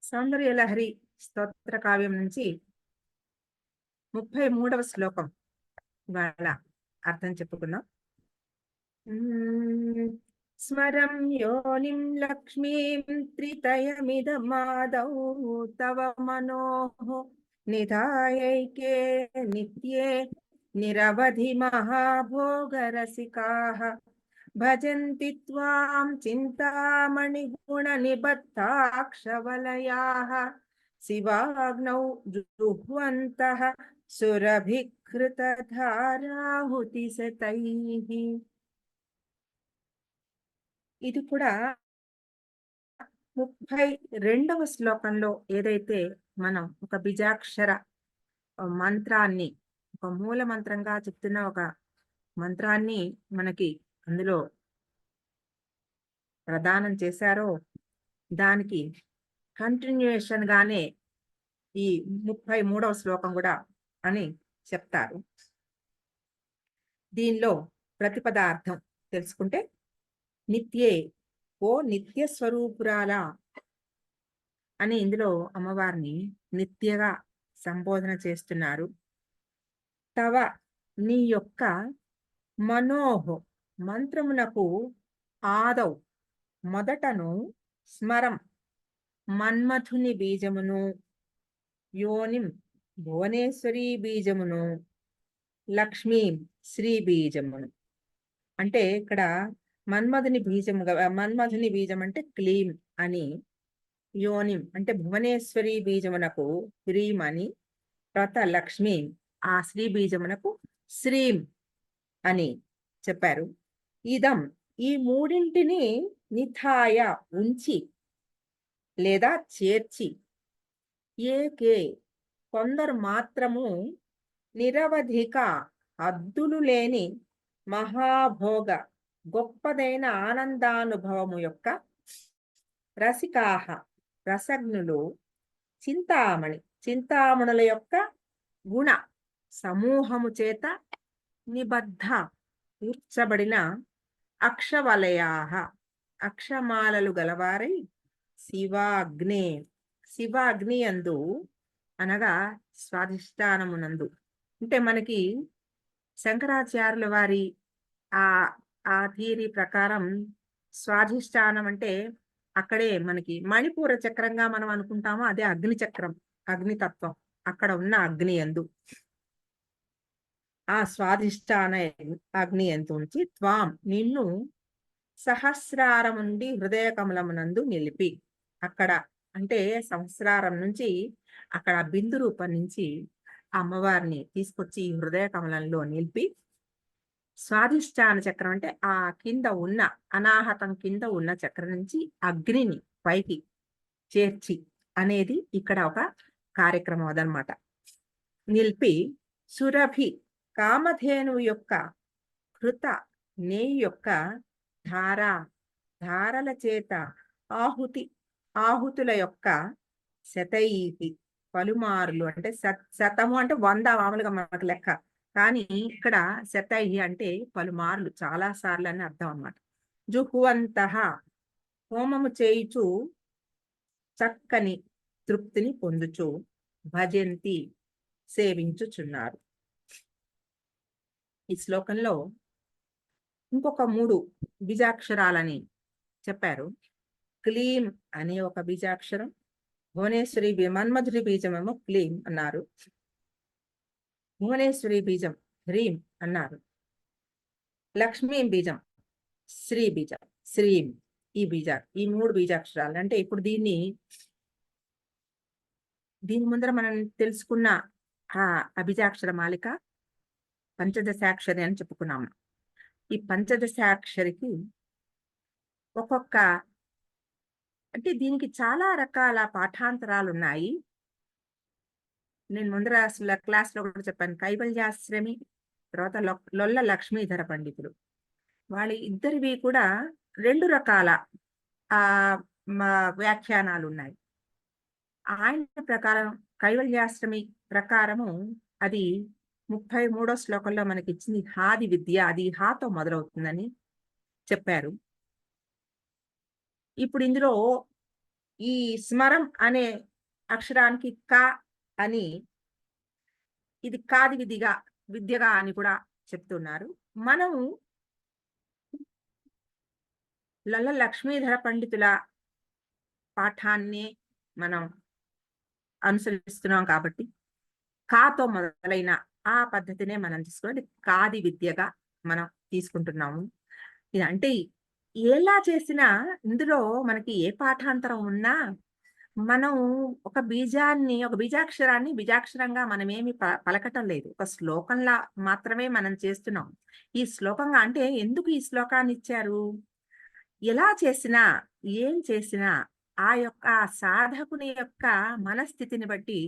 సౌందర్యలహరి స్తోత్ర కావ్యం నుంచి 33వ శ్లోకం ఇవాళ అర్థం చెప్పుకుందాం. స్మరం యోనిం లక్ష్మీం త్రితయమిదమాదౌ తవ మనోః నిధాయైకే నిత్యే నిరవధి మహాభోగరసికాః భజంతి త్వాం చింతామణి గుణ నిబద్ధాక్షవలయాః శివాగ్నౌ జుహ్వంతః సురభికృతధారాహుతిశతైః. ఇది కూడా 32వ శ్లోకంలో ఏదైతే మనం ఒక బీజాక్షర మంత్రాన్ని, ఒక మూల మంత్రంగా చెప్తున్న ఒక మంత్రాన్ని మనకి అందులో ప్రదానం చేశారో దానికి కంటిన్యూయేషన్ గానే ఈ 33వ శ్లోకం కూడా అని చెప్తారు. దీనిలో ప్రతిపదార్థం తెలుసుకుంటే, నిత్యే ఓ నిత్య స్వరూపురాల అని ఇందులో అమ్మవారిని నిత్యగా సంబోధన చేస్తున్నారు. తవ నీ యొక్క మనోహో మంత్రమునకు ఆదౌ మొదటను స్మరం మన్మథుని బీజమును యోనిం భువనేశ్వరి బీజమును లక్ష్మీం శ్రీ బీజమును. అంటే ఇక్కడ మన్మథుని బీజం అంటే క్లీం అని, యోనిం అంటే భువనేశ్వరి బీజమునకు హ్రీం అని, తర్వాత లక్ష్మీం ఆ శ్రీ బీజమునకు శ్రీం అని చెప్పారు. ఇదం ఈ మూడింటిని నిథాయ ఉంచి లేదా చేర్చి, ఏకే కొందరు మాత్రము నిరవధిక హద్దులు లేని మహాభోగ గొప్పదైన ఆనందానుభవము యొక్క రసికాహ రసజ్ఞులు చింతామణుల యొక్క గుణ సమూహము చేత నిబద్ధ కూర్చబడిన అక్షవలయాహ అక్షమాలలు గలవారై శివాగ్ని అందు అనగా స్వాధిష్టానమునందు. అంటే మనకి శంకరాచార్యుల వారి ఆ థియరీ ప్రకారం స్వాధిష్టానం అంటే అక్కడే మనకి మణిపూర చక్రంగా మనం అనుకుంటామో అదే అగ్ని చక్రం, అగ్నితత్వం అక్కడ ఉన్న అగ్ని యందు, ఆ స్వాధిష్టాన అగ్ని యందు ఉంచి త్వాం నిన్ను సహస్రారం నుండి హృదయ కమలమునందు నిలిపి, అక్కడ అంటే సహస్రారం నుంచి అక్కడ బిందు రూపం నుంచి అమ్మవారిని తీసుకొచ్చి హృదయ కమలంలో నిలిపి, స్వాధిష్టాన చక్రం అంటే ఆ కింద ఉన్న అనాహతం కింద ఉన్న చక్రం నుంచి అగ్నిని పైకి చేర్చి అనేది ఇక్కడ ఒక కార్యక్రమం అదనమాట. నిలిపి సురభి కామధేను యొక్క కృత నేయి యొక్క ధారల చేత ఆహుతుల యొక్క శతైహి పలుమారులు, అంటే శతము అంటే 100 మామూలుగా మనకు లెక్క, కానీ ఇక్కడ శతైహి అంటే పలుమార్లు చాలా సార్లు అని అర్థం అన్నమాట. జుహువంతః హోమము చేయుచు చక్కని తృప్తిని పొందుచు భజంతి సేవించుచున్నారు. ఈ శ్లోకంలో ఇంకొక 3 బీజాక్షరాలని చెప్పారు. క్లీం అనే ఒక బీజాక్షరం, భువనేశ్వరి మన్మధుడి బీజమేమో క్లీం అన్నారు, భువనేశ్వరి బీజం హ్రీం అన్నారు, లక్ష్మీ బీజం శ్రీం. ఈ 3 బీజాక్షరాలు. అంటే ఇప్పుడు దీని ముందర మనం తెలుసుకున్న ఆ అభిజాక్షర మాలిక పంచదశాక్షరి అని చెప్పుకున్నాము. ఈ పంచదశాక్షరికి ఒక్కొక్క అంటే దీనికి చాలా రకాల పాఠాంతరాలు ఉన్నాయి. నేను ముందర క్లాస్లో కూడా చెప్పాను. కైవల్యాశ్రమి, తర్వాత లొల్ల లక్ష్మీధర పండితులు, వాళ్ళ ఇద్దరివి కూడా 2 రకాల వ్యాఖ్యానాలు ఉన్నాయి. ఆయన ప్రకారం కైవల్యాశ్రమి ప్రకారము అది 33వ శ్లోకంలో మనకి ఇచ్చింది హాది విద్య, అది హాతో మొదలవుతుందని చెప్పారు. ఇప్పుడు ఇందులో ఈ స్మరం అనే అక్షరానికి క అని, ఇది కాది విద్యగా అని కూడా చెప్తున్నారు. మనం లల్ల లక్ష్మీధర పండితుల పాఠాన్ని మనం అనుసరిస్తున్నాం కాబట్టి, కాతో మొదలైన ఆ పద్ధతినే మనం తీసుకొని కాది విద్యగా మనం తీసుకుంటున్నాము. ఇది అంటే ఎలా చేసినా ఇందులో మనకి ఏ పాఠాంతరం ఉన్నా మనం ఒక బీజాన్ని, ఒక బీజాక్షరాన్ని బీజాక్షరంగా మనమేమి పలకటం లేదు. ఒక శ్లోకంలా మాత్రమే మనం చేస్తున్నాం. ఈ శ్లోకంగా అంటే ఎందుకు ఈ శ్లోకాన్ని ఇచ్చారు? ఎలా చేసినా, ఏం చేసినా ఆ యొక్క సాధకుని యొక్క మనస్థితిని బట్టి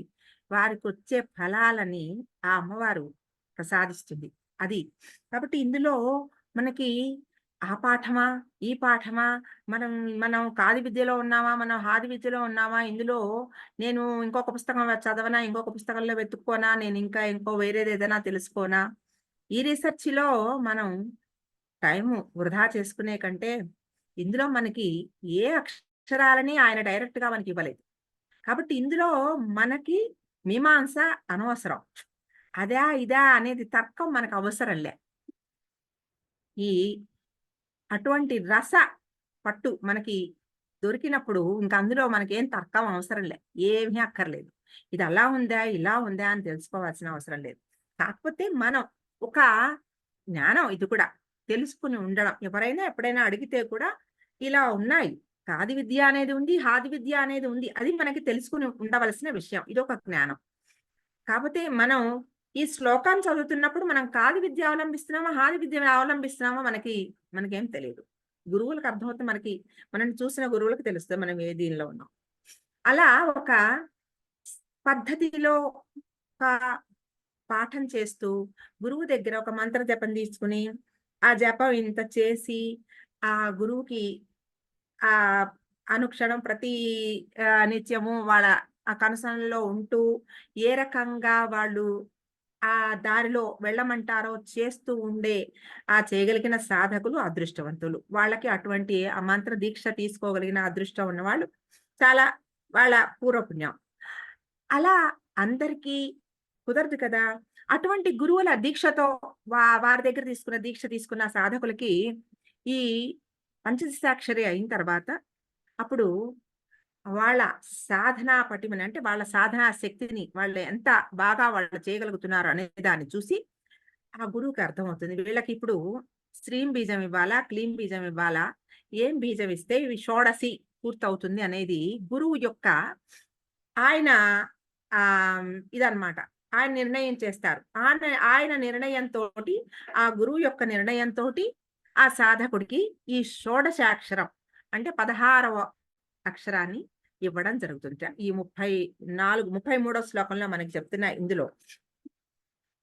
వారికొచ్చే ఫలాలని ఆ అమ్మవారు ప్రసాదిస్తుంది. అది. కాబట్టి ఇందులో మనకి ఆ పాఠమా? ఈ పాఠమా? మనం మనం కాది విద్యలో ఉన్నామా? మనం హాది విద్యలో ఉన్నామా? ఇందులో నేను ఇంకొక పుస్తకం చదవనా? ఇంకొక పుస్తకంలో వెతుక్కోనా? నేను ఇంకా ఇంకో వేరేదేదైనా తెలుసుకోనా? ఈ రిసర్చ్‌లో మనం టైము వృధా చేసుకునే కంటే, ఇందులో మనకి ఏ అక్షరాలని ఆయన డైరెక్ట్‌గా మనకివ్వలేదు. కాబట్టి ఇందులో మనకి మీమాంస అనవసరం. అదా? ఇదా? అనేది తర్కం మనకవసరంలే. ఈ అటువంటి పట్టు మనకి దొరికినప్పుడు ఇంక అందులో మనకేం తర్కం అవసరంలే. ఏమీ అక్కర్లేదు. ఇది అలా ఉందా? ఇలా ఉందా? అని తెలుసుకోవాల్సిన అవసరం లేదు. కాకపోతే మనం ఒక జ్ఞానం ఇది కూడా తెలుసుకొని ఉండడం. ఎవరైనా ఎప్పుడైనా అడిగితే కూడా ఇలా ఉన్నాయి. కాది విద్య అనేది ఉంది. హాది విద్య అనేది ఉంది. అది మనకి తెలుసుకొని ఉండవలసిన విషయం. ఇదొక జ్ఞానం. కాపోతే మనం ఈ శ్లోకాన్ని చదువుతున్నప్పుడు మనం కాది విద్య అవలంబిస్తున్నామా? హాది విద్య అవలంబిస్తున్నామా? మనకేం తెలీదు. గురువులకు అర్థమవుతుంది మనకి. మనల్ని చూసిన గురువులకు తెలుస్తది మనం ఏ దీనిలో ఉన్నాం. అలా ఒక పద్ధతిలో ఒక పాఠం చేస్తూ, గురువు దగ్గర ఒక మంత్ర జపం తీసుకొని, ఆ జపం ఇంత చేసి, ఆ గురువుకి అనుక్షణం ప్రతి నిత్యము వాళ్ళ ఆ కనసనలో ఉంటూ, ఏ రకంగా వాళ్ళు ఆ దారిలో వెళ్ళమంటారో చేస్తూ ఉండే, చేయగలిగిన సాధకులు అదృష్టవంతులు. వాళ్ళకి అటువంటి ఆ మంత్ర దీక్ష తీసుకోగలిగిన అదృష్టం ఉన్నవాళ్ళు చాలా వాళ్ళ పూర్వపుణ్యం. అలా అందరికీ కుదరదు కదా! అటువంటి గురువుల దీక్షతో వారి దగ్గర తీసుకున్న దీక్ష తీసుకున్న సాధకులకి ఈ పంచదశాక్షరి అయిన తర్వాత అప్పుడు వాళ్ళ సాధనా పటిమని అంటే వాళ్ళ సాధనా శక్తిని వాళ్ళు ఎంత బాగా వాళ్ళు చేయగలుగుతున్నారు అనే దాన్ని చూసి ఆ గురువుకి అర్థమవుతుంది. వీళ్ళకి ఇప్పుడు శ్రీం బీజం ఇవ్వాలా? క్లీం బీజం ఇవ్వాలా? ఏం బీజం ఇస్తే ఇవి షోడశి పూర్తవుతుంది అనేది గురువు యొక్క ఆయన ఇదనమాట. ఆయన నిర్ణయం చేస్తారు. ఆయన నిర్ణయంతోటి, ఆ గురువు యొక్క నిర్ణయంతోటి ఆ సాధకుడికి ఈ షోడశాక్షరం అంటే 16వ అక్షరాన్ని ఇవ్వడం జరుగుతుంట. ఈ 33వ శ్లోకంలో మనకి చెప్తున్న ఇందులో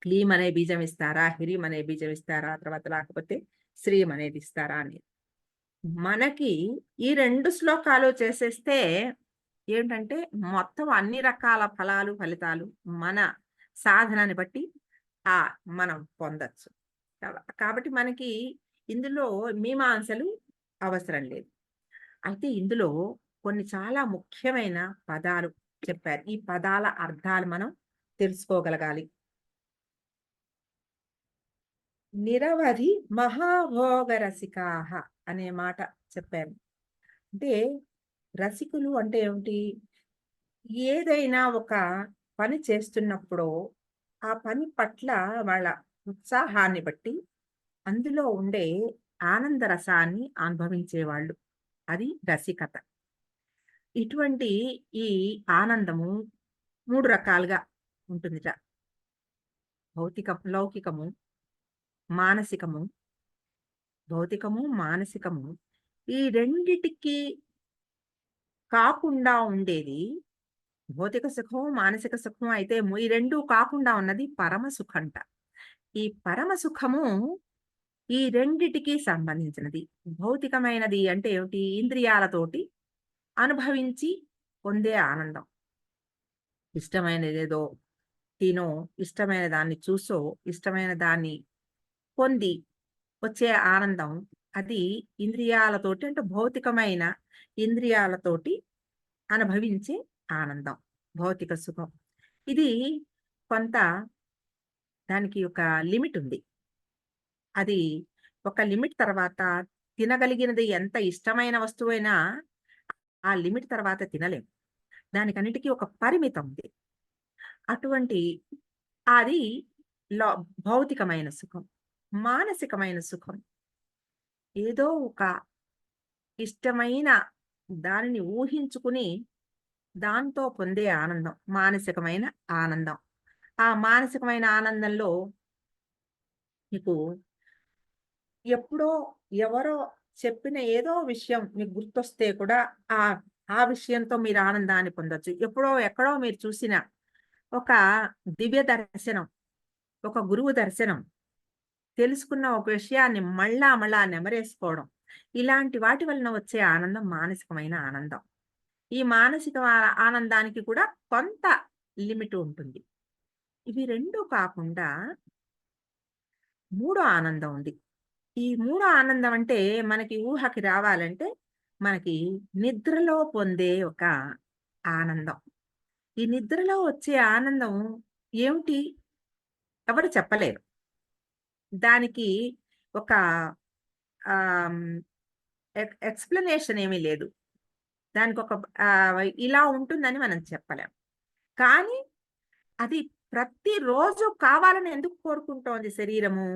క్లీం అనే బీజం ఇస్తారా? హ్రీం అనే బీజం ఇస్తారా? తర్వాత లేకపోతే శ్రీం అనేది ఇస్తారా అని. మనకి ఈ 2 శ్లోకాలు చేసేస్తే ఏంటంటే, మొత్తం అన్ని రకాల ఫలాలు, ఫలితాలు మన సాధనని బట్టి మనం పొందొచ్చు. కాబట్టి మనకి ఇందులో మీమాంసలు అవసరం లేదు. అయితే ఇందులో కొన్ని చాలా ముఖ్యమైన పదాలు చెప్పారు. ఈ పదాల అర్థాలు మనం తెలుసుకోగలగాలి. నిరవధి మహాభోగ రసికాహ అనే మాట చెప్పారు. అంటే రసికులు అంటే ఏమిటి? ఏదైనా ఒక పని చేస్తున్నప్పుడో, ఆ పని పట్ల వాళ్ళ ఉత్సాహాన్ని బట్టి అందులో ఉండే ఆనంద రసాన్ని అనుభవించేవాళ్ళు. అది రసికత. ఇటువంటి ఈ ఆనందము 3 రకాలుగా ఉంటుందిట. లౌకికము, మానసికము, మానసికము ఈ రెండిటికి కాకుండా ఉండేది భౌతిక సుఖం, మానసిక సుఖం అయితే ఈ 2 కాకుండా ఉన్నది పరమ సుఖంట. ఈ పరమ సుఖము ఈ రెండిటికి సంబంధించినది. భౌతికమైనది అంటే ఏమిటి? ఇంద్రియాలతోటి అనుభవించి పొందే ఆనందం. ఇష్టమైనదేదో తినో, ఇష్టమైన దాన్ని చూసో, ఇష్టమైన దాన్ని పొంది వచ్చే ఆనందం అది ఇంద్రియాలతోటి అంటే భౌతికమైన ఇంద్రియాలతోటి అనుభవించే ఆనందం. భౌతిక సుఖం. ఇది కొంత దానికి ఒక లిమిట్ ఉంది. అది ఒక లిమిట్ తర్వాత తినగలిగినది ఎంత ఇష్టమైన వస్తువైనా ఆ లిమిట్ తర్వాత తినలేం. దానికన్నిటికి ఒక పరిమితం ఉంది. అటువంటి అది లో భౌతికమైన సుఖం. మానసికమైన సుఖం ఏదో ఒక ఇష్టమైన దానిని ఊహించుకుని దాంతో పొందే ఆనందం. మానసికమైన ఆనందం. ఆ మానసికమైన ఆనందంలో మీకు ఎప్పుడో ఎవరో చెప్పిన ఏదో విషయం మీకు గుర్తొస్తే కూడా ఆ ఆ విషయంతో మీరు ఆనందాన్ని పొందొచ్చు. ఎప్పుడో ఎక్కడో మీరు చూసిన ఒక దివ్య దర్శనం, ఒక గురువు దర్శనం, తెలుసుకున్న ఒక విషయాన్ని మళ్ళా మళ్ళా నెమరేసుకోవడం. ఇలాంటి వాటి వలన వచ్చే ఆనందం మానసికమైన ఆనందం. ఈ మానసిక ఆనందానికి కూడా కొంత లిమిట్ ఉంటుంది. ఇవి 2 కాకుండా మూడో ఆనందం ఉంది. ఈ మూడో ఆనందం అంటే మనకి ఊహకి రావాలంటే మనకి నిద్రలో పొందే ఒక ఆనందం. ఈ నిద్రలో వచ్చే ఆనందం ఏమిటి? ఎవరు చెప్పలేరు. దానికి ఒక ఆహ్, హ్మ్, ఎక్స్‌ప్లనేషన్ ఏమీ లేదు. దానికొక ఇలా ఉంటుందని మనం చెప్పలేం. కానీ అది ప్రతిరోజు కావాలని ఎందుకు కోరుకుంటోంది శరీరము?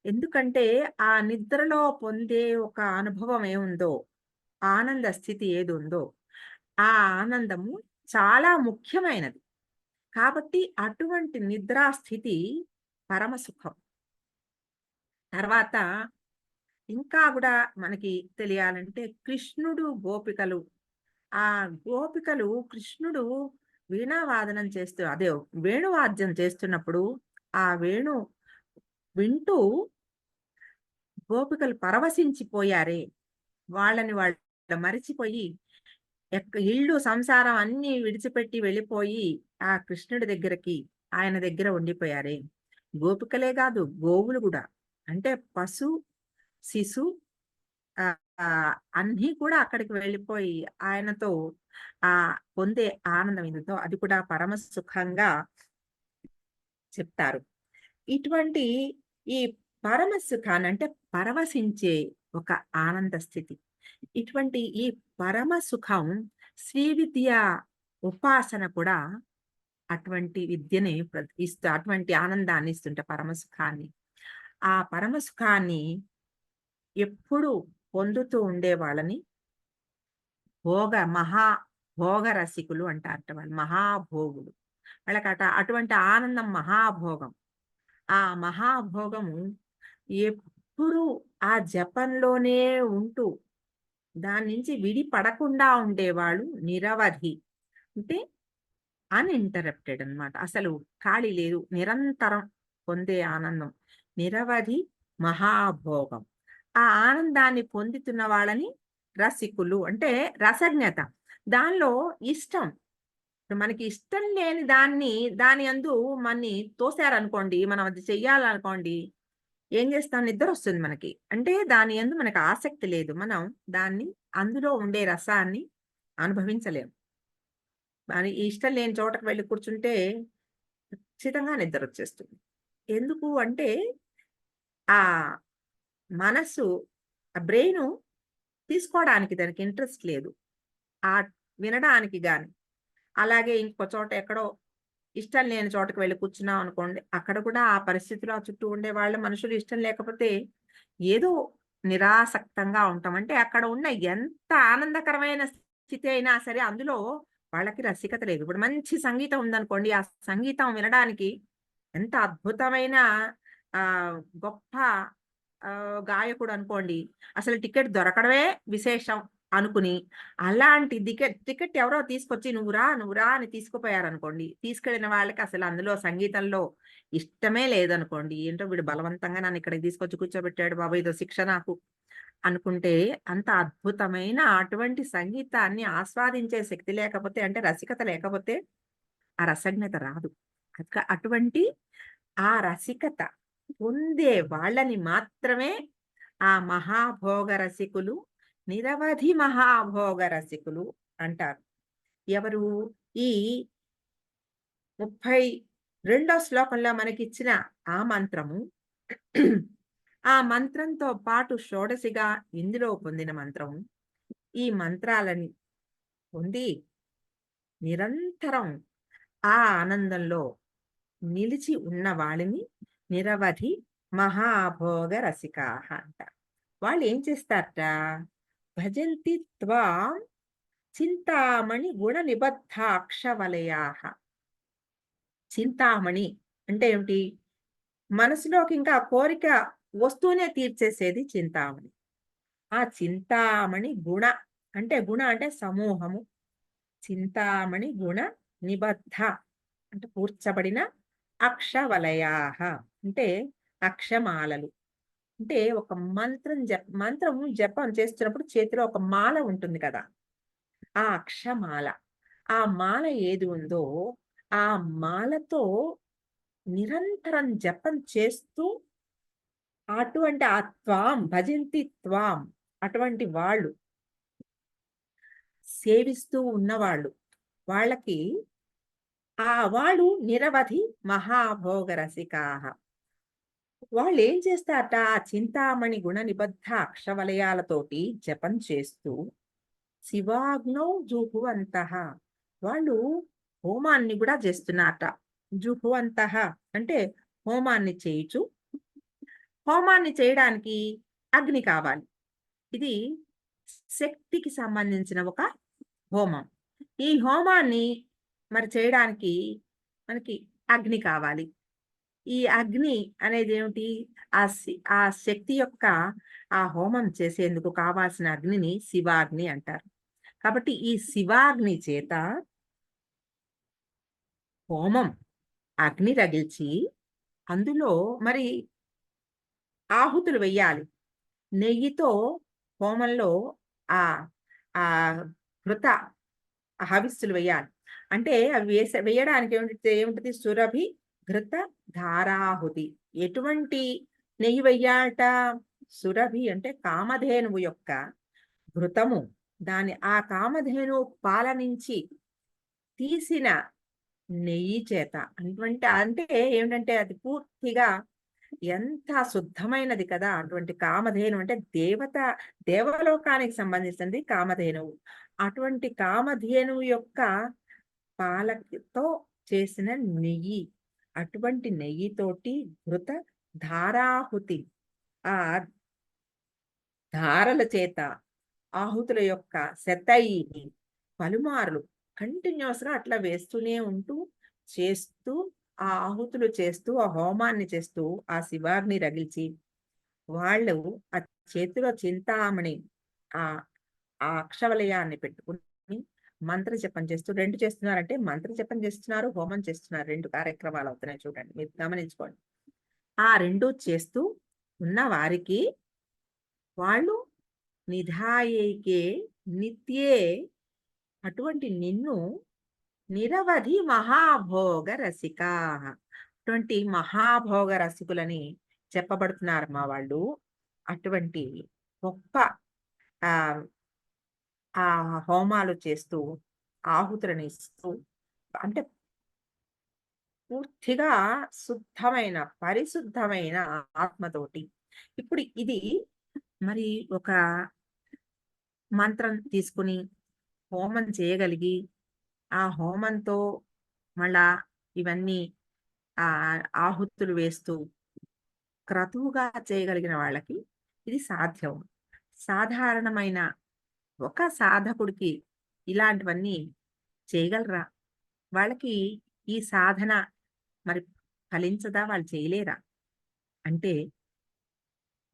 ఎందుకంటే ఆ నిద్రలో పొందే ఒక అనుభవం ఏముందో, ఆనంద స్థితి ఏదుందో, ఆ ఆనందము చాలా ముఖ్యమైనది. కాబట్టి అటువంటి నిద్రా స్థితి పరమ సుఖం. తర్వాత ఇంకా గూడా మనకి తెలియాలంటే కృష్ణుడు, గోపికలు ఆ గోపికలు కృష్ణుడు వీణావాదనం చేస్తూ అదే వేణువాద్యం చేస్తున్నప్పుడు, ఆ వేణు వింటూ గోపికలు పరవశించిపోయారే! వాళ్ళని వాళ్ళు మరిచిపోయి ఇల్లు, సంసారం అన్నీ విడిచిపెట్టి వెళ్ళిపోయి, ఆ కృష్ణుడి దగ్గరకి, ఆయన దగ్గర ఉండిపోయారే! గోపికలే గాదు, గోవులు గూడా. అంటే పశు, శిశు అన్నీ కూడా అక్కడికి వెళ్ళిపోయి, ఆయనతో పొందే ఆనందం ఏదుందో అది కూడా పరమ సుఖంగా చెప్తారు. ఇటువంటి ఈ పరమ సుఖాన్ని అంటే పరవశించే ఒక ఆనంద స్థితి. ఇటువంటి ఈ పరమ సుఖం శ్రీ విద్య ఉపాసన కూడా అటువంటి విద్యని అటువంటి ఆనందాన్ని ఇస్తుంటే పరమ సుఖాన్ని. ఆ పరమ సుఖాన్ని ఎప్పుడూ పొందుతూ ఉండే వాళ్ళని మహా భోగ రసికులు అంటారట వాళ్ళు. మహాభోగులు. అటువంటి ఆనందం మహాభోగం. ఆ మహాభోగము ఎప్పుడూ ఆ జపంలోనే ఉంటూ దాని నుంచి విడిపడకుండా ఉండేవాళ్ళు నిరవధి. అంటే అన్‌ఇంటరప్టెడ్ అన్నమాట. అసలు ఖాళీ లేదు. నిరంతరం పొందే ఆనందం. నిరవధి మహాభోగం. ఆ ఆనందాన్ని పొందుతున్న వాళ్ళని రసికులు అంటే రసజ్ఞత. దానిలో ఇష్టం. ఇప్పుడు మనకి ఇష్టం లేని దాని యందు మన్ని తోసారనుకోండి, మనం అది చెయ్యాలనుకోండి, ఏం చేస్తాం? నిద్రొస్తుంది మనకి. అంటే దాని యందు మనకు ఆసక్తి లేదు. మనం దాన్ని అందులో ఉండే రసాన్ని అనుభవించలేం. మరి ఇష్టం లేని చోటకి వెళ్లి కూర్చుంటే ఖచ్చితంగా నిద్రొచ్చేస్తుంది. ఎందుకు అంటే ఆ మనస్సు, ఆ బ్రెయిను తీసుకోవడానికి దానికి ఇంట్రెస్ట్ లేదు. వినడానికి గాని. అలాగే ఇంకో చోట ఎక్కడో ఇష్టం లేని చోటకి వెళ్లి కూర్చున్నాం అనుకోండి, అక్కడ కూడా ఆ పరిస్థితిలో ఆ చుట్టూ ఉండేవాళ్ళు మనుషులు ఇష్టం లేకపోతే ఏదో నిరాసక్తంగా ఉంటాం. అంటే అక్కడ ఉన్న ఎంత ఆనందకరమైన స్థితి అయినా సరే అందులో వాళ్ళకి రసికత లేదు. ఇప్పుడు మంచి సంగీతం ఉందనుకోండి, ఆ సంగీతం వినడానికి ఎంత అద్భుతమైన గొప్ప గాయకుడనుకోండి, అసలు టికెట్ దొరకడమే విశేషం అనుకుని, అలాంటి టికెట్ ఎవరో తీసుకొచ్చి నువ్వు రా అని తీసుకుపోయారనుకోండి, తీసుకెళ్ళిన వాళ్ళకి అసలు అందులో సంగీతంలో ఇష్టమే లేదనుకోండి, ఏంటో వీడు బలవంతంగా నన్ను ఇక్కడికి తీసుకొచ్చి కూర్చోబెట్టాడు బాబు ఇదో శిక్ష నాకు అనుకుంటే, అంత అద్భుతమైన అటువంటి సంగీతాన్ని ఆస్వాదించే శక్తి లేకపోతే అంటే రసికత లేకపోతే ఆ రసజ్ఞత రాదు. అటువంటి ఆ రసికత పొందే వాళ్ళని మాత్రమే ఆ మహాభోగ రసికులు నిరవధి మహాభోగ రసికులు అంటారు. ఎవరు? ఈ 32 శ్లోకంలో మనకిచ్చిన ఆ మంత్రము ఆ మంత్రంతో పాటు షోడశిగా ఇందులో పొందిన మంత్రం. ఈ మంత్రాలని పొంది నిరంతరం ఆ ఆనందంలో నిలిచి ఉన్న వాళ్ళని నిరవధి మహాభోగ రసికాహ అంటారు. వాళ్ళు ఏం చేస్తారట? భజంతి త్వాం చింతామణి గుణ నిబద్ధాక్షవలయాహ. చింతామణి అంటే ఏమిటి? మనసులోకి ఇంకా కోరిక వస్తూనే తీర్చేసేది చింతామణి. ఆ చింతామణి గుణ అంటే గుణ అంటే సమూహము. చింతామణి గుణ నిబద్ధ అంటే కూర్చబడిన అక్షవలయాహ అంటే అక్షమాలలు. అంటే ఒక మంత్రము జపం చేస్తున్నప్పుడు చేతిలో ఒక మాల ఉంటుంది కదా! ఆ అక్షమాల. ఆ మాల ఏది ఉందో, ఆ మాలతో నిరంతరం జపం చేస్తూ అటువంటి ఆ త్వాం భజంతి త్వాం అటువంటి వాళ్ళు సేవిస్తూ ఉన్నవాళ్ళు. వాళ్ళకి వాళ్ళు నిరవధి మహాభోగ రసికాహ. వాళ్ళేం చేస్తారట, ఆ చింతామణి గుణ నిబద్ధ అక్షవలయాలతోటి జపం చేస్తూ శివాగ్నౌ జుహువంతః. వాళ్ళు హోమాన్ని గూడా చేస్తున్నారట. జుహువంతః అంటే హోమాన్ని చేయుచు, హోమాన్ని చేయడానికి అగ్ని కావాలి. ఇది శక్తికి సంబంధించిన ఒక హోమం. ఈ హోమాన్ని మరి చేయడానికి మనకి అగ్ని కావాలి. ఈ అగ్ని అనేదేమిటి? ఆ శక్తి యొక్క ఆ హోమం చేసేందుకు కావాల్సిన అగ్నిని శివాగ్ని అంటారు. కాబట్టి ఈ శివాగ్ని చేత హోమం అగ్ని రగిల్చి, అందులో మరి ఆహుతులు వెయ్యాలి. నెయ్యితో హోమంలో ఆహ్, ఆహ్, ఘృత హవిస్సులు వెయ్యాలి. అంటే అవి వేయడానికి ఏముంటది? సురభి, ఘృత, ధారాహుతి. ఎటువంటి నెయ్యి వెయ్యాలట? సురభి అంటే కామధేనువు యొక్క ఘృతము. ఆ కామధేనువు పాల నుంచి తీసిన నెయ్యి చేత అంటే ఏమిటంటే అది పూర్తిగా ఎంత శుద్ధమైనది కదా! అటువంటి కామధేను అంటే దేవలోకానికి సంబంధించింది కామధేనువు. అటువంటి కామధేనువు యొక్క పాలతో చేసిన నెయ్యి. అటువంటి నెయ్యితోటి ఘృత ధారాహుతి. ఆ ధారల చేత ఆహుతుల యొక్క శతైని పలుమార్లు కంటిన్యూయస్‌గా అట్లా వేస్తూనే ఉంటూ, చేస్తూ, ఆ ఆహుతులు చేస్తూ, ఆ హోమాన్ని చేస్తూ, ఆ శివాగ్ని రగిల్చి, వాళ్ళు ఆ చేతిలో చింతామణి ఆహ్, ఆ అక్షవలయాన్ని పెట్టుకొని మంత్ర జపం చేస్తూ 2 చేస్తున్నారంటే మంత్ర జపం చేస్తున్నారు, హోమం చేస్తున్నారు. 2 కార్యక్రమాలు అవుతున్నాయి చూడండి. మీరు గమనించుకోండి. ఆ 2 చేస్తూ ఉన్న వారికి వాళ్ళు నిధాయైకే నిత్యే అటువంటి నిన్ను నిరవధి మహాభోగ రసికాః. అటువంటి మహాభోగ రసికులని చెప్పబడుతున్నారు మా వాళ్ళు. అటువంటి గొప్ప ఆహ్, ఆ హోమాలు చేస్తూ, ఆహుతులను ఇస్తూ అంటే పూర్తిగా శుద్ధమైన, పరిశుద్ధమైన ఆత్మతోటి. ఇప్పుడు ఇది మరి ఒక మంత్రం తీసుకొని హోమం చేయగలిగి, ఆ హోమంతో మళ్ళా ఇవన్నీ ఆహుతులు వేస్తూ క్రతువుగా చేయగలిగిన వాళ్ళకి ఇది సాధ్యం. సాధారణమైన ఒక సాధకుడికి ఇలాంటివన్నీ చేయగలరా? వాళ్ళకి ఈ సాధన మరి ఫలించదా? వాళ్ళు చేయలేరా? అంటే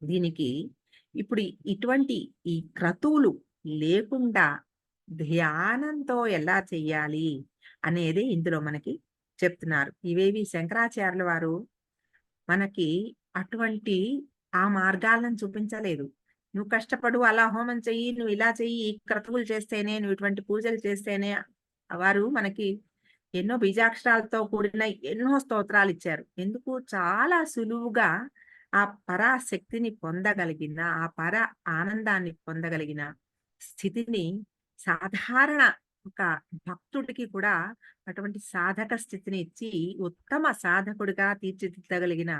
దీనికి ఇప్పుడు ఇటువంటి ఈ క్రతువులు లేకుండా ధ్యానంతో ఎలా చెయ్యాలి అనేది ఇందులో మనకి చెప్తున్నారు. ఇవేవి శంకరాచార్యుల వారు మనకి అటువంటి ఆ మార్గాలను చూపించలేదు. నువ్వు కష్టపడు, అలా హోమం చెయ్యి, నువ్వు ఇలా చెయ్యి, ఈ క్రతువులు చేస్తేనే, నువ్వు ఇటువంటి పూజలు చేస్తేనే వారు మనకి ఎన్నో బీజాక్షరాలతో కూడిన ఎన్నో స్తోత్రాలిచ్చారు. ఎందుకు? చాలా సులువుగా ఆ పరాశక్తిని పొందగలిగిన, ఆ ఆనందాన్ని పొందగలిగిన స్థితిని సాధారణ ఒక భక్తుడికి కూడా అటువంటి సాధక స్థితిని ఇచ్చి, ఉత్తమ సాధకుడిగా తీర్చిదిద్దగలిగిన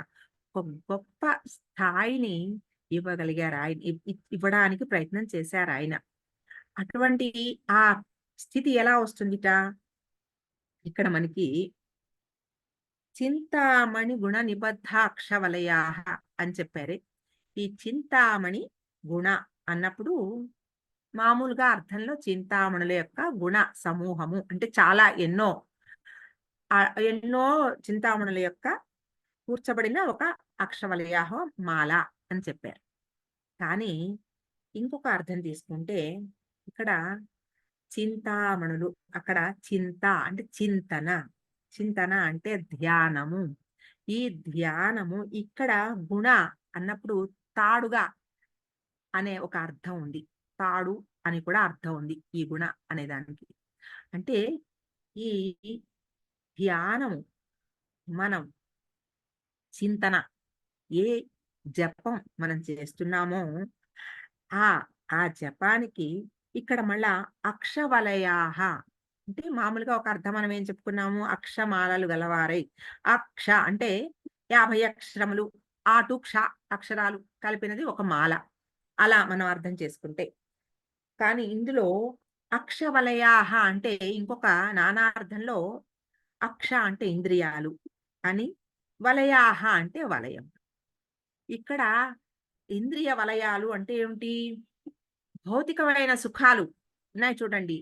ఒక గొప్ప స్థాయిని ఇవ్వగలిగారు ఆయన. ఇవ్వడానికి ప్రయత్నం చేశారాయన. అటువంటి ఆ స్థితి ఎలా వస్తుందిట? ఇక్కడ మనకి చింతామణి గుణ నిబద్ధాక్షవలయాః అని చెప్పారే. ఈ చింతామణి గుణ అన్నప్పుడు మామూలుగా అర్థంలో చింతామణుల యొక్క గుణ సమూహము అంటే చాలా ఎన్నో చింతామణుల యొక్క కూర్చబడిన ఒక అక్షవలయాహ మాల అని చెప్పారు. కానీ ఇంకొక అర్థం తీసుకుంటే ఇక్కడ చింతామణులు అక్కడ చింత అంటే చింతన. చింతన అంటే ధ్యానము. ఈ ధ్యానము ఇక్కడ గుణ అన్నప్పుడు తాడుగా అనే ఒక అర్థం ఉంది. తాడు అని కూడా అర్థం ఉంది ఈ గుణ అనే దానికి. అంటే ఈ ధ్యానము మనం చింతన ఏ జపం మనం చేస్తున్నామో ఆ ఆ జపానికి ఇక్కడ మళ్ళా అక్షవలయాహ అంటే మామూలుగా ఒక అర్థం మనం ఏం చెప్పుకున్నాము అక్షమాలలు గలవారై. అక్ష అంటే 50 అక్షరములు ఆటు క్ష అక్షరాలు కలిపినది ఒక మాల. అలా మనం అర్థం చేసుకుంటే. కానీ ఇందులో అక్షవలయాహ అంటే ఇంకొక నానార్థంలో అక్ష అంటే ఇంద్రియాలు అని, వలయాహ అంటే వలయం. ఇక్కడ ఇంద్రియ వలయాలు అంటే ఏమిటి? భౌతికమైన సుఖాలు ఉన్నాయి చూడండి.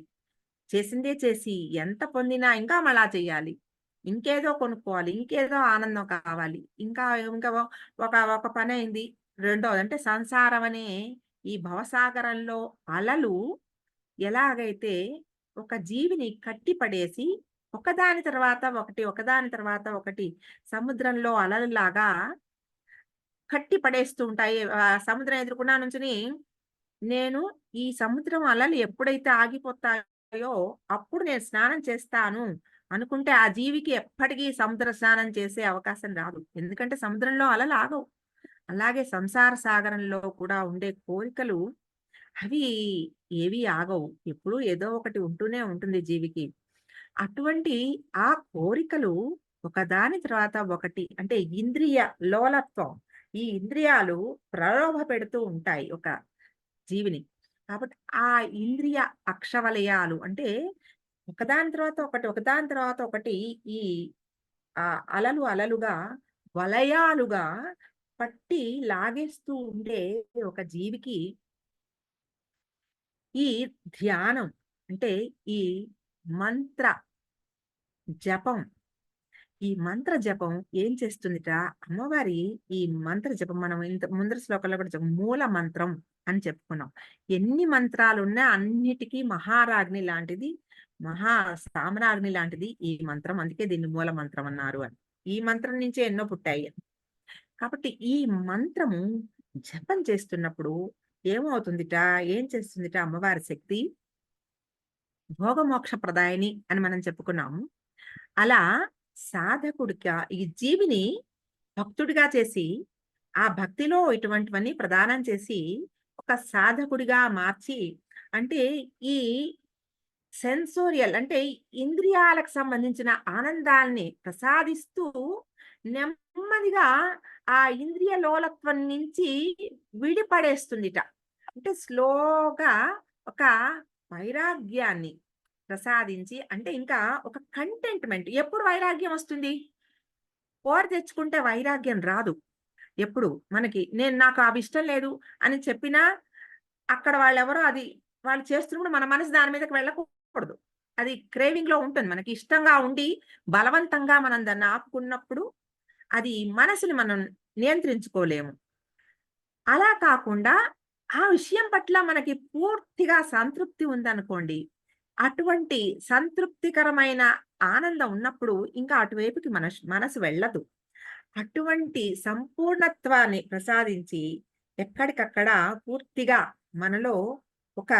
చేసిందే చేసి ఎంత పొందినా ఇంకా మళ్ళా చెయ్యాలి. ఇంకేదో కొనుక్కోవాలి. ఇంకేదో ఆనందం కావాలి. ఇంకా ఇంకా ఒక ఒక పనయింది. రెండోది అంటే సంసారం అనే ఈ భవసాగరంలో అలలు ఎలాగైతే ఒక జీవిని కట్టిపడేసి ఒకదాని తర్వాత ఒకటి, ఒకదాని తర్వాత ఒకటి సముద్రంలో అలలులాగా కట్టి పడేస్తూ ఉంటాయి. సముద్రం ఎదురుగుండా నుంచుని నేను ఈ సముద్రం అలలు ఎప్పుడైతే ఆగిపోతాయో అప్పుడు నేను స్నానం చేస్తాను అనుకుంటే ఆ జీవికి ఎప్పటికీ సముద్ర స్నానం చేసే అవకాశం రాదు. ఎందుకంటే సముద్రంలో అలలు ఆగవు. అలాగే సంసార సాగరంలో కూడా ఉండే కోరికలు అవి ఏవి ఆగవు. ఎప్పుడూ ఏదో ఒకటి ఉంటూనే ఉంటుంది జీవికి. అటువంటి ఆ కోరికలు ఒకదాని తర్వాత ఒకటి అంటే ఇంద్రియ లోలత్వం. ఈ ఇంద్రియాలు ప్రలోభ పెడుతూ ఉంటాయి ఒక జీవిని. కాబట్టి ఆ ఇంద్రియ అక్షవలయాలు అంటే ఒకదాని తర్వాత ఒకటి, ఒకదాని తర్వాత ఒకటి ఈ అలలు అలలుగా, వలయాలుగా పట్టి లాగేస్తూ ఉండే ఒక జీవికి ఈ ధ్యానం అంటే ఈ మంత్ర జపం ఈ మంత్ర జపం ఏం చేస్తుందిట అమ్మవారి ఈ మంత్ర జపం మనం ఇంత ముందర శ్లోకంలో కూడా మూల మంత్రం అని చెప్పుకున్నాం. ఎన్ని మంత్రాలున్నా అన్నిటికీ మహారాజ్ని లాంటిది, మహా సామ్రాజ్ఞి లాంటిది ఈ మంత్రం. అందుకే దీన్ని మూల మంత్రం అన్నారు అని. ఈ మంత్రం నుంచే ఎన్నో పుట్టాయి. కాబట్టి ఈ మంత్రము జపం చేస్తున్నప్పుడు ఏమవుతుందిట ఏం చేస్తుందిట అమ్మవారి శక్తి భోగమోక్ష ప్రదాయని అని మనం చెప్పుకున్నాము. అలా సాధకుడిగా ఈ జీవిని భక్తుడిగా చేసి ఆ భక్తిలో ఇటువంటివన్నీ ప్రదానం చేసి ఒక సాధకుడిగా మార్చి అంటే ఈ సెన్సోరియల్ అంటే ఇంద్రియాలకు సంబంధించిన ఆనందాల్ని ప్రసాదిస్తూ నెమ్మదిగా ఆ ఇంద్రియ లోలత్వం నుంచి విడిపడేస్తుందిట. అంటే స్లోగా ఒక వైరాగ్యాన్ని ప్రసాదించి అంటే ఇంకా ఒక కంటెంట్మెంట్. ఎప్పుడు వైరాగ్యం వస్తుంది? కోరి తెచ్చుకుంటే వైరాగ్యం రాదు. ఎప్పుడు మనకి నాకు అవి ఇష్టం లేదు అని చెప్పినా అక్కడ వాళ్ళెవరో వాళ్ళు చేస్తున్నప్పుడు మన మనసు దాని మీదకి వెళ్ళకూడదు. అది క్రేవింగ్ లో ఉంటుంది. మనకి ఇష్టంగా ఉండి బలవంతంగా మనం దాన్ని ఆపుకున్నప్పుడు అది మనసుని మనం నియంత్రించుకోలేము. అలా కాకుండా ఆ విషయం పట్ల మనకి పూర్తిగా సంతృప్తి ఉందనుకోండి. అటువంటి సంతృప్తికరమైన ఆనందం ఉన్నప్పుడు ఇంకా అటువైపుకి మనసు వెళ్ళదు. అటువంటి సంపూర్ణత్వాన్ని ప్రసాదించి ఎక్కడికక్కడ పూర్తిగా మనలో ఒక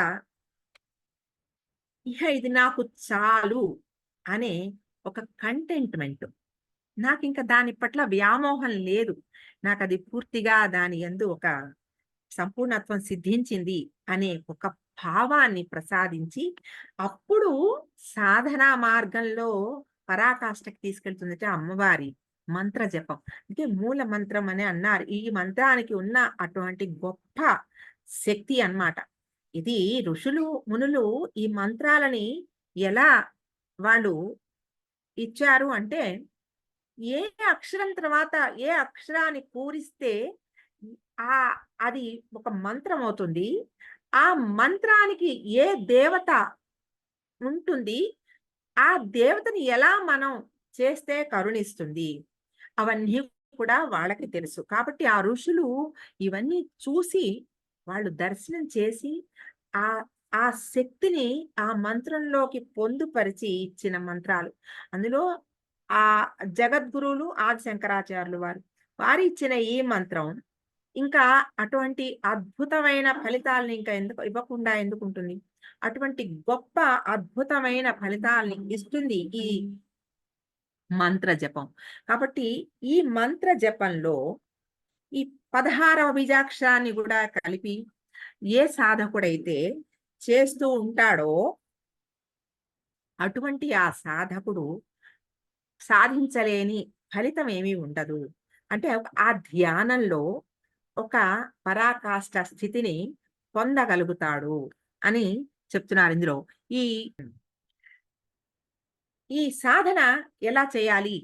ఇహ ఇది నాకు చాలు అనే ఒక కంటెంట్‌మెంట్ నాకింక దాని పట్ల వ్యామోహం లేదు. నాకది పూర్తిగా దాని యందు ఒక సంపూర్ణత్వం సిద్ధించింది అనే ఒక భావాన్ని ప్రసాదించి, అప్పుడు సాధనా మార్గంలో పరాకాష్ఠకి తీసుకెళ్తుందట అమ్మవారి మంత్ర జపం. అంటే మూల మంత్రం అని అన్నారు. ఈ మంత్రానికి ఉన్న అటువంటి గొప్ప శక్తి అన్నమాట. ఇది ఋషులు, మునులు ఈ మంత్రాలని ఎలా వాళ్ళు ఇచ్చారు అంటే, ఏ అక్షరం తర్వాత ఏ అక్షరాన్ని పూరిస్తే ఆహ్, అది ఒక మంత్రం అవుతుంది. ఆ మంత్రానికి ఏ దేవత ఉంటుంది, ఆ దేవతని ఎలా మనం చేస్తే కరుణిస్తుంది. అవన్నీ కూడా వాళ్ళకి తెలుసు. కాబట్టి ఆ ఋషులు ఇవన్నీ చూసి, వాళ్ళు దర్శనం చేసి, ఆహ్, ఆ శక్తిని ఆ మంత్రంలోకి పొందుపరిచి ఇచ్చిన మంత్రాలు. అందులో జగద్గురువులు ఆది శంకరాచార్యులు వారు. వారిచ్చిన ఈ మంత్రం ఇంకా అటువంటి అద్భుతమైన ఫలితాలను ఇంకా ఎందుకు ఇవ్వకుండా ఎందుకుంటుంది? అటువంటి గొప్ప అద్భుతమైన ఫలితాల్ని ఇస్తుంది ఈ మంత్ర జపం. కాబట్టి ఈ మంత్ర జపంలో ఈ 16వ బీజాక్షరాన్ని గూడా కలిపి ఏ సాధకుడైతే చేస్తూ ఉంటాడో, అటువంటి ఆ సాధకుడు సాధించలేని ఫలితం ఏమీ ఉండదు. అంటే ఆ ధ్యానంలో ఒక పరాకాష్ఠ స్థితిని పొందగలుగుతాడు అని చెప్తున్నారు ఇందులో. ఈ ఈ సాధన ఎలా చేయాలి?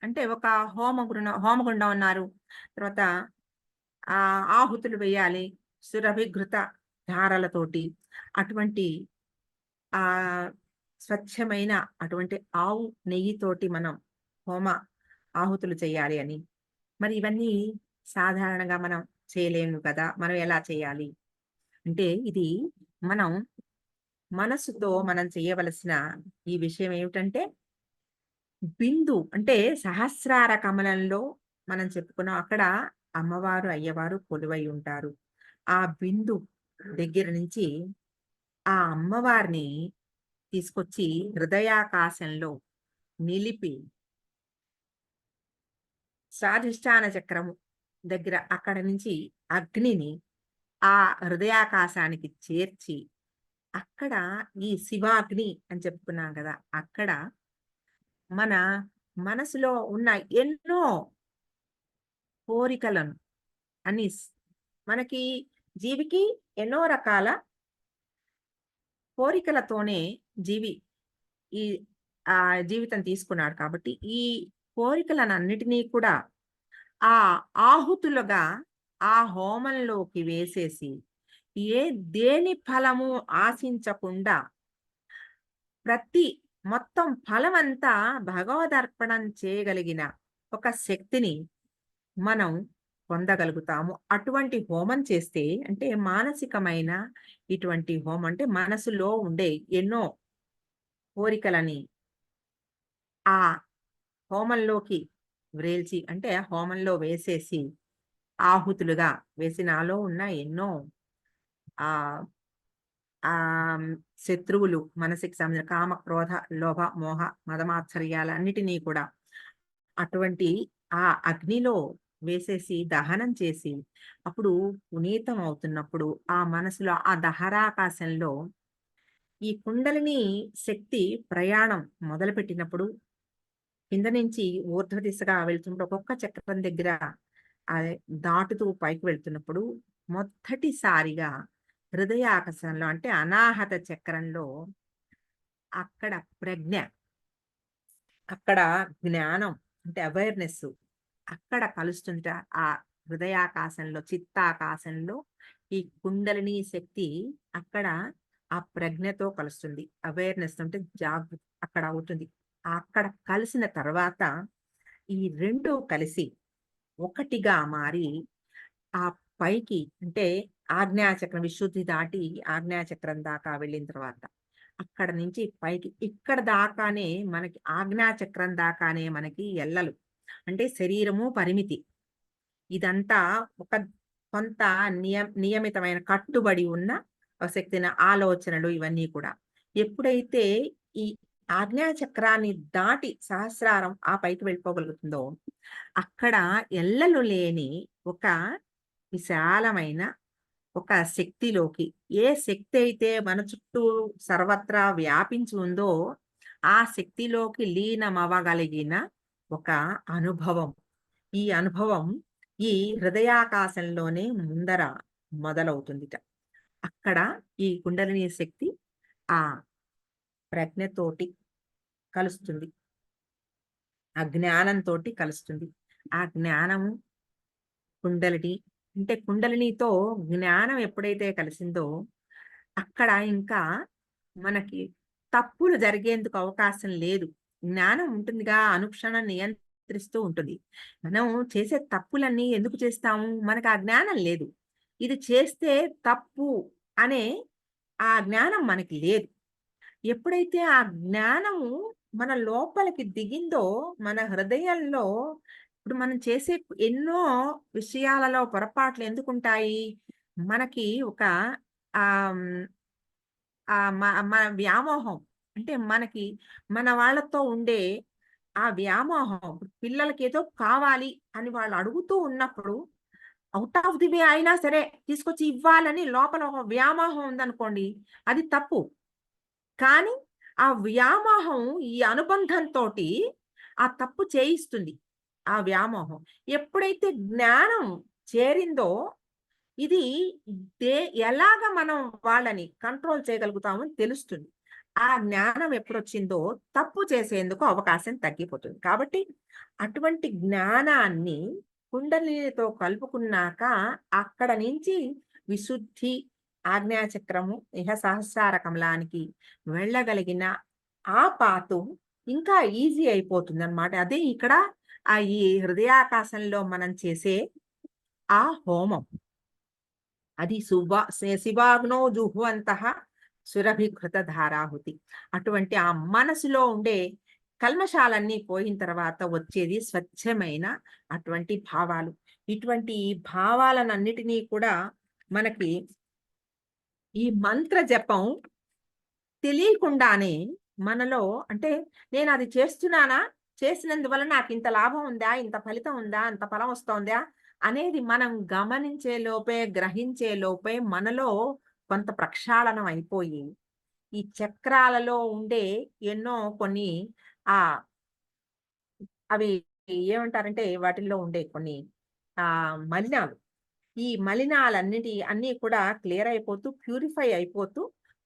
అంటే ఒక హోమగుండం అన్నారు. తర్వాత ఆహుతులు వేయాలి. సురభిఘృత ధారలతోటి. అటువంటి ఆహ్, స్వచ్ఛమైన అటువంటి ఆవు నెయ్యితోటి మనం హోమ ఆహుతులు చేయాలి అని. మరి ఇవన్నీ సాధారణంగా మనం చేయలేము కదా! మనం ఎలా చేయాలి? అంటే ఇది మనం మనసుతో మనం చేయవలసిన ఈ విషయం ఏమిటంటే, బిందు అంటే సహస్రార కమలంలో మనం చెప్పుకున్నాం. అక్కడ అమ్మవారు, అయ్యవారు కొలువై ఉంటారు. ఆ బిందు దగ్గర నుంచి ఆ అమ్మవారిని తీసుకొచ్చి హృదయాకాశంలో నిలిపి, స్వాధిష్టాన చక్రము దగ్గర అక్కడ నుంచి అగ్నిని ఆ హృదయాకాశానికి చేర్చి, అక్కడ ఈ శివాగ్ని అని చెప్పుకున్నాం కదా! అక్కడ మన మనసులో ఉన్న ఎన్నో కోరికలను అని మనకి జీవికి ఎన్నో రకాల కోరికలతోనే జీవి ఈ జీవితం తీసుకున్నాడు కాబట్టి, ఈ కోరికలనన్నిటినీ కూడా ఆ ఆహుతులుగా ఆ హోమంలోకి వేసేసి, ఏ దేని ఫలము ఆశించకుండా ప్రతి మొత్తం ఫలమంతా భగవదర్పణం చేయగలిగిన ఒక శక్తిని మనం పొందగలుగుతాము. అటువంటి హోమం చేస్తే అంటే మానసికమైన ఇటువంటి హోమం అంటే మనసులో ఉండే ఎన్నో కోరికలని ఆ హోమంలోకి వ్రేల్చి అంటే హోమంలో వేసేసి ఆహుతులుగా వేసి నాలో ఉన్న ఎన్నో ఆహ్, ఆహ్, శత్రువులు మనసుకి సంబంధించిన కామ, క్రోధ, లోభ, మోహ, మదమాత్సర్యాలన్నిటినీ కూడా అటువంటి ఆ అగ్నిలో వేసేసి దహనం చేసి, అప్పుడు పునీతం అవుతున్నప్పుడు ఆ మనసులో ఆ దహరాకాశంలో ఈ కుండలిని శక్తి ప్రయాణం మొదలుపెట్టినప్పుడు కింద నుంచి ఊర్ధ్వ దిశగా వెళ్తున్నప్పుడు ఒక్కొక్క చక్రం దగ్గర అదే దాటుతూ పైకి వెళ్తున్నప్పుడు మొదటిసారిగా హృదయాకాశంలో అంటే అనాహత చక్రంలో అక్కడ ప్రజ్ఞ, అక్కడ జ్ఞానం అంటే అవేర్‌నెస్ అక్కడ కలుస్తుందట. ఆ హృదయాకాశంలో, చిత్తాకాశంలో ఈ కుండలిని శక్తి అక్కడ ఆ ప్రజ్ఞతో కలుస్తుంది. అవేర్‌నెస్ అంటే జాగృతి అక్కడ అవుతుంది. అక్కడ కలిసిన తర్వాత ఈ 2 కలిసి ఒకటిగా మారి ఆ పైకి అంటే ఆజ్ఞాచక్రం విశుద్ధి దాటి ఆజ్ఞాచక్రం దాకా వెళ్ళిన తర్వాత అక్కడ నుంచి పైకి ఇక్కడ దాకానే మనకి ఆజ్ఞాచక్రం దాకానే మనకి ఎల్లలు. అంటే శరీరము పరిమితి. ఇదంతా ఒక కొంత నియమితమైన కట్టుబడి ఉన్న శక్తిన ఆలోచనలు ఇవన్నీ కూడా. ఎప్పుడైతే ఈ ఆజ్ఞా చక్రాన్ని దాటి సహస్రారం ఆ పైకి వెళ్ళిపోగలుగుతుందో, అక్కడ ఎల్లలు లేని ఒక విశాలమైన ఒక శక్తిలోకి, ఏ శక్తి అయితే మన చుట్టూ సర్వత్రా వ్యాపించి ఉందో, ఆ శక్తిలోకి లీనమవ్వగలిగిన ఒక అనుభవం. ఈ అనుభవం ఈ హృదయాకాశంలోనే ముందర మొదలవుతుందిట. అక్కడ ఈ కుండలిని శక్తి ఆ ప్రజ్ఞతోటి కలుస్తుంది. ఆ జ్ఞానంతోటి కలుస్తుంది. ఆ జ్ఞానము కుండలిని అంటే కుండలినితో జ్ఞానం ఎప్పుడైతే కలిసిందో, అక్కడ ఇంకా మనకి తప్పులు జరిగేందుకు అవకాశం లేదు. జ్ఞానం ఉంటుందిగా, అనుక్షణం నియంత్రిస్తూ ఉంటుంది. మనం చేసే తప్పులన్నీ ఎందుకు చేస్తాము? మనకు ఆ జ్ఞానం లేదు. ఇది చేస్తే తప్పు అనే ఆ జ్ఞానం మనకి లేదు. ఎప్పుడైతే ఆ జ్ఞానము మన లోపలికి దిగిందో, మన హృదయంలో ఇప్పుడు మనం చేసే ఎన్నో విషయాలలో పొరపాట్లు ఎందుకుంటాయి? మనకి ఒక ఆహ్, హ్మ్, మన వ్యామోహం అంటే మనకి మన వాళ్ళతో ఉండే ఆ వ్యామోహం ఇప్పుడు పిల్లలకేదో కావాలి అని వాళ్ళు అడుగుతూ ఉన్నప్పుడు ఔట్ ఆఫ్ ది వే అయినా సరే తీసుకొచ్చి ఇవ్వాలని లోపల ఒక వ్యామోహం ఉందనుకోండి, అది తప్పు. కానీ, ఆ వ్యామోహం ఈ అనుబంధంతోటి ఆ తప్పు చేయిస్తుంది. ఆ వ్యామోహం. ఎప్పుడైతే జ్ఞానం చేరిందో, ఇది దే ఎలాగ మనం వాళ్ళని కంట్రోల్ చేయగలుగుతామో తెలుస్తుంది. ఆ జ్ఞానం ఎప్పుడొచ్చిందో తప్పు చేసేందుకు అవకాశం తగ్గిపోతుంది. కాబట్టి అటువంటి జ్ఞానాన్ని కుండలినితో కలుపుకున్నాక అక్కడ నుంచి విశుద్ధి, ఆజ్ఞాచక్రము, ఇహ సహస్రార కమలానికి వెళ్ళగలిగిన ఆ పాతు ఇంకా ఈజీ అయిపోతుందనమాట. అదే ఇక్కడ ఈ హృదయాకాశంలో మనం చేసే ఆ హోమం. అది శివాగ్నో జుహ్వంతః సురభికృత ధారాహుతి. అటువంటి ఆ మనసులో ఉండే కల్మషాలన్నీ పోయిన తర్వాత వచ్చేది స్వచ్ఛమైన అటువంటి భావాలు. ఇటువంటి ఈ భావాలనన్నిటినీ కూడా మనకి ఈ మంత్ర జపం తెలియకుండానే మనలో అంటే నేనది చేస్తున్నానా? చేసినందువల్ల నాకింత లాభం ఉందా? ఇంత ఫలితం ఉందా? అంత ఫలం వస్తోందా? అనేది మనం గమనించే లోపే, గ్రహించే లోపే మనలో కొంత ప్రక్షాళనం అయిపోయి, ఈ చక్రాలలో ఉండే ఎన్నో కొన్ని ఆహ్, అవి ఏమంటారంటే వాటిల్లో ఉండే కొన్ని మలినాలు ఈ అన్నీ కూడా క్లియర్ అయిపోతూ, ప్యూరిఫై అయిపోతూ,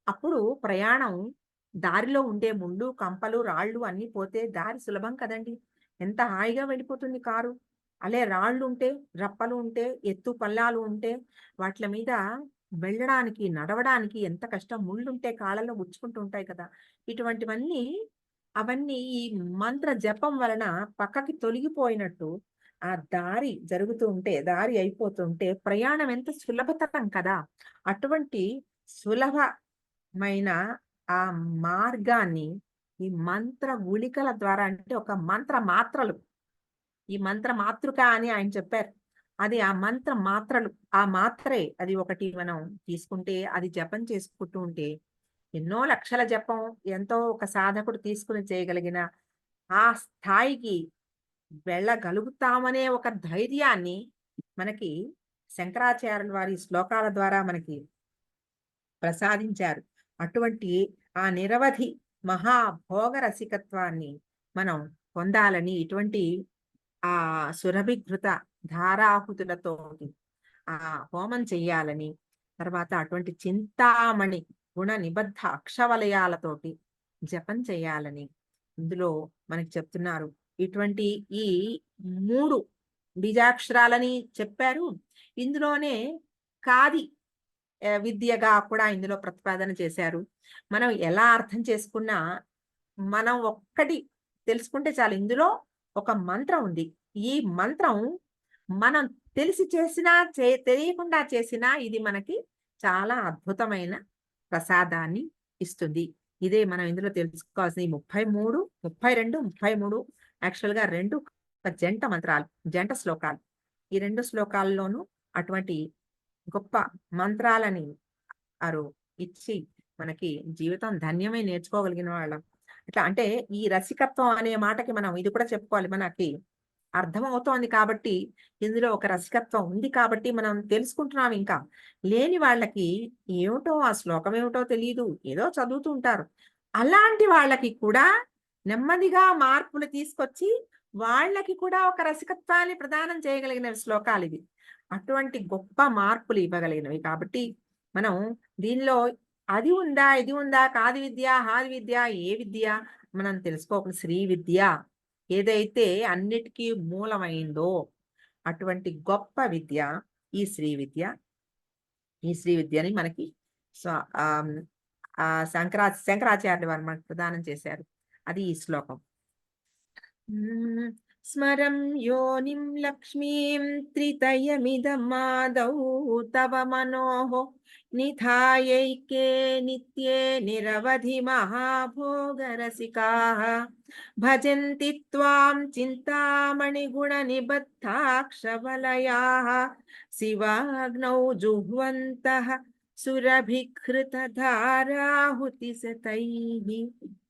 అప్పుడు ప్రయాణం దారిలో ఉండే ముళ్ళు, కంపలు, రాళ్ళు అన్నీ పోతే దారి సులభం కదండీ! ఎంత హాయిగా వెళ్ళిపోతుంది కారు. అలే రాళ్ళుంటే, రప్పలు ఉంటే, ఎత్తు పల్లాలు ఉంటే, వాట్ల మీద వెళ్ళడానికి, నడవడానికి ఎంత కష్టం. ముళ్ళుంటే కాళ్ళలో గుచ్చుకుంటూ ఉంటాయి కదా! ఇటువంటివన్నీ అవన్నీ ఈ మంత్ర జపం వలన పక్కకి తొలగిపోయినట్టు ఆ దారి జరుగుతూ ఉంటే, దారి అయిపోతుంటే ప్రయాణం ఎంత సులభతరం కదా! అటువంటి సులభమైన ఆ మార్గాన్ని ఈ మంత్ర గుళికల ద్వారా అంటే ఒక మంత్ర మాత్రలు. ఈ మంత్ర మాతృక అని ఆయన చెప్పారు. అది ఆ మంత్ర మాత్రలు. ఆ మాత్రే అది ఒకటి మనం తీసుకుంటే, అది జపం చేసుకుంటూ ఉంటే, ఎన్నో లక్షల జపం ఎంతో ఒక సాధకుడు తీసుకొని చేయగలిగిన ఆ స్థాయికి వెళ్ళగలుగుతామనే ఒక ధైర్యాన్ని మనకి శంకరాచార్యుల వారి శ్లోకాల ద్వారా మనకి ప్రసాదించారు. అటువంటి ఆ నిరవధి మహాభోగ రసికత్వాన్ని మనం పొందాలని ఇటువంటి సురభికృత ధారాహుతులతోటి హోమం చెయ్యాలని, తర్వాత అటువంటి చింతామణి గుణ నిబద్ధ అక్షవలయాలతోటి జపం చేయాలని ఇందులో మనకి చెప్తున్నారు. ఇటువంటి ఈ 3 బీజాక్షరాలని చెప్పారు. ఇందులోనే కాది విద్యగా కూడా ఇందులో ప్రతిపాదన చేశారు. మనం ఎలా అర్థం చేసుకున్నా, మనం ఒక్కటి తెలుసుకుంటే చాలు. ఇందులో ఒక మంత్రం ఉంది. ఈ మంత్రం మనం తెలిసి చేసినా, తెలియకుండా చేసినా ఇది మనకి చాలా అద్భుతమైన ప్రసాదాన్ని ఇస్తుంది. ఇదే మనం ఇందులో తెలుసుకోవాల్సిన ఈ 33, 32, 33 యాక్చువల్‌గా 2 ఒక జంట మంత్రాలు, జంట శ్లోకాలు. ఈ 2 శ్లోకాల్లోనూ అటువంటి గొప్ప మంత్రాలని ఆరు ఇచ్చి మనకి జీవితం ధన్యమై నేర్చుకోగలిగిన వాళ్ళం. ఇట్లా అంటే ఈ రసికత్వం అనే మాటకి మనం ఇది కూడా చెప్పుకోవాలి. మనకి అర్థమవుతోంది కాబట్టి, ఇందులో ఒక రసికత్వం ఉంది కాబట్టి మనం తెలుసుకుంటున్నాం ఇంకా. లేని వాళ్ళకి ఏమిటో ఆ శ్లోకం ఏమిటో తెలీదు. ఏదో చదువుతూ ఉంటారు. అలాంటి వాళ్ళకి కూడా నెమ్మదిగా మార్పులు తీసుకొచ్చి, వాళ్ళకి కూడా ఒక రసికత్వాన్ని ప్రదానం చేయగలిగిన శ్లోకాలివి. అటువంటి గొప్ప మార్పులు ఇవ్వగలిగినవి కాబట్టి, మనం దీనిలో అది ఉందా? ఇది ఉందా? కాది విద్య, హాది విద్య, ఏ విద్య మనం తెలుసుకోకుండా శ్రీ విద్య ఏదైతే అన్నిటికీ మూలమైందో అటువంటి గొప్ప విద్య ఈ శ్రీ విద్య. ఈ శ్రీ విద్యని మనకి స్వ ఆహ్, శంకరాచార్యులు వారు మనకు ప్రదానం చేశారు. అది ఈ శ్లోకం. హ్మ్. స్మరం యోనిం లక్ష్మీం త్రితయమిదమాదౌ తవ మనోః నిధాయైకే నిత్యే నిరవధి మహాభోగరసికాః భజन्ति त्वां चिन्तामणिगुणनिबद्धाक्षवलयाः शिवाग्नौ जुह्वन्तः सुरभिकृतधाराहुतिशतैः